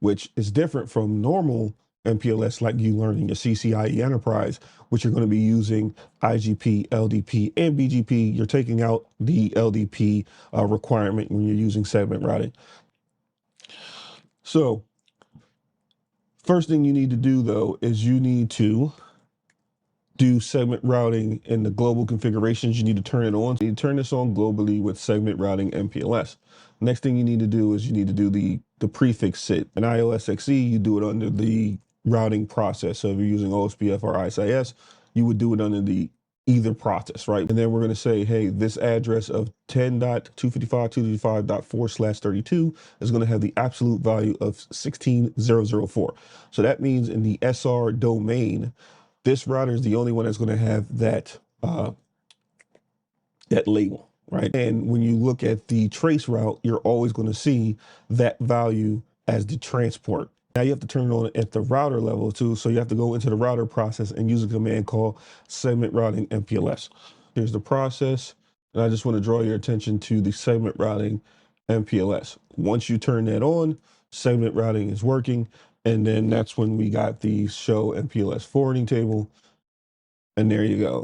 which is different from normal MPLS, like you learn in your CCIE enterprise, which you're going to be using IGP, LDP, and BGP. You're taking out the LDP requirement when you're using segment routing. So first thing you need to do, though, is you need to do segment routing in the global configurations. You need to turn it on. You need to turn this on globally with segment routing MPLS. Next thing you need to do is you need to do the prefix sit. In iOS XE, you do it under the routing process. So if you're using OSPF or ISIS, you would do it under the either process, right? And then we're going to say, hey, this address of 10.255.255.4/32 is going to have the absolute value of 16,004. So that means in the SR domain, this router is the only one that's going to have that that label, right? And when you look at the trace route, you're always going to see that value as the transport. Now you have to turn it on at the router level too. So you have to go into the router process and use a command called segment routing MPLS. Here's the process. And I just want to draw your attention to the segment routing MPLS. Once you turn that on, segment routing is working. And then that's when we got the show MPLS forwarding table. And there you go.